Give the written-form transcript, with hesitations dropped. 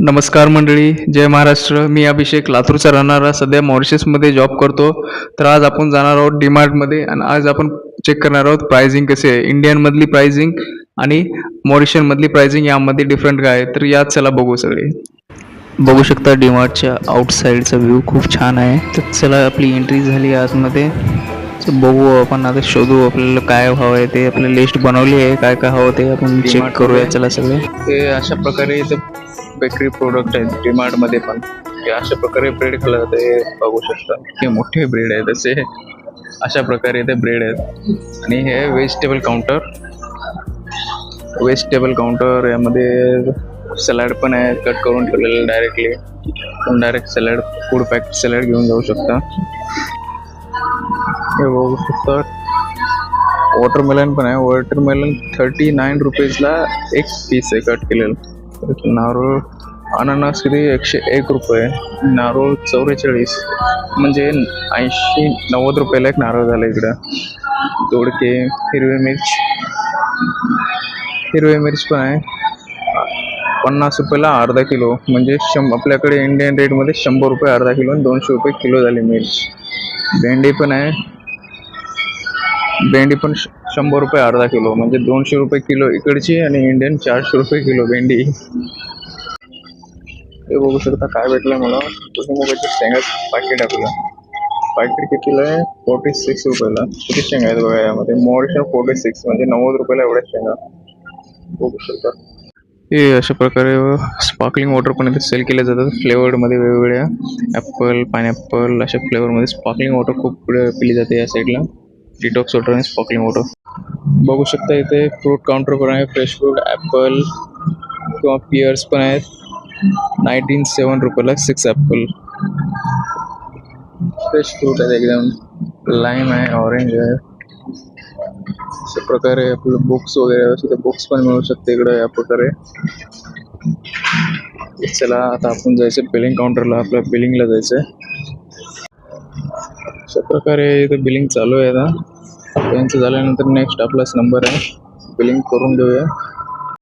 नमस्कार मंडळी, जय महाराष्ट्र. मी अभिषेक, लातूरचा राहणारा, सध्या मॉरिशसमध्ये जॉब करतो. तर आज आपण जाणार आहोत डीमार्टमध्ये आणि आज आपण चेक करणार आहोत प्राइसिंग कशी आहे. इंडियनमधली प्राइसिंग आणि मॉरिशनमधली प्राइसिंग यामध्ये डिफरंट काय आहे. तर यात चला बघू सगळे. बघू शकता डीमार्टच्या आउटसाईडचा व्ह्यू खूप छान आहे. तर चला आपली एंट्री झाली आतमध्ये. तर बघू आपण आता शोधू आपल्याला काय हवं आहे ते. आपली लिस्ट बनवली आहे काय काय हवं ते आपण चेक करूया. चला सगळे ते अशा प्रकारे इथे बेकरी प्रोडक्ट आहेत डीमार्टमध्ये पण. हे अशा प्रकारे ब्रेड केलं जातं हे बघू शकता. हे मोठे ब्रेड आहेत असे अशा प्रकारे ते ब्रेड आहेत. आणि हे व्हेजिटेबल काउंटर यामध्ये सॅलड पण आहे कट करून ठेवलेलं डायरेक्टली. पण direct salad food pack salad घेऊन जाऊ शकता. हे बघू शकता वॉटरमेलन पण आहे. वॉटरमेलन 39 रुपीजला एक पीस आहे कट केलेलं. नारळ अननस किती 101 रुपये. नारळ 44 म्हणजे 80-90 रुपयाला एक नारळ झालं इकडं. दोडके हिरवी मिर्च पण आहे 50 रुपयाला अर्धा किलो. म्हणजे आपल्याकडे इंडियन रेटमध्ये 100 रुपये अर्धा किलो आणि 200 रुपये किलो झाली मिर्च. भेंडी पण आहे. भेंडी पण 100 रुपये अर्धा किलो म्हणजे 200 रुपये किलो इकडची आणि इंडियन 400 रुपये किलो भेंडी. हे बघू शकता काय भेटलं मला. मोबाईलच्या शेंगाचं पाकिट आपलं पाकिट कितीला आहे 46 रुपयाला. किती शेंगा आहेत बघा यामध्ये. मॉरिशन 46 म्हणजे 90 रुपयाला एवढ्या शेंगा बघू शकता. हे अशा प्रकारे स्पार्कलिंग वॉटर पण इथे सेल केले जातात फ्लेवर्डमध्ये वेगवेगळ्या. ॲपल पायनॅपल अशा फ्लेवरमध्ये स्पार्कलिंग वॉटर खूप पिली जाते या साईडला. डिटॉक्स वॉटर आणि स्पार्कलिंग वॉटर बघू शकता. इथे फ्रूट काउंटर पण आहे. फ्रेश फ्रूट ॲपल किंवा पियर्स पण आहेत. 97 रुपयाला 6 ॲपल. फ्रेश फ्रूट आहे एकदम. लाईम आहे ऑरेंज आहे. अशा प्रकारे आपलं बुक्स वगैरे असते बुक्स पण मिळू शकते इकडे या प्रकारे. चला आता आपण जायचं बिलिंग काउंटरला. आपल्या बिलिंगला जायचं आहे. अशा प्रकारे इथे बिलिंग चालू आहे आता. त्यांचं झाल्यानंतर नेक्स्ट आपलाच नंबर आहे. बिलिंग करून घेऊया.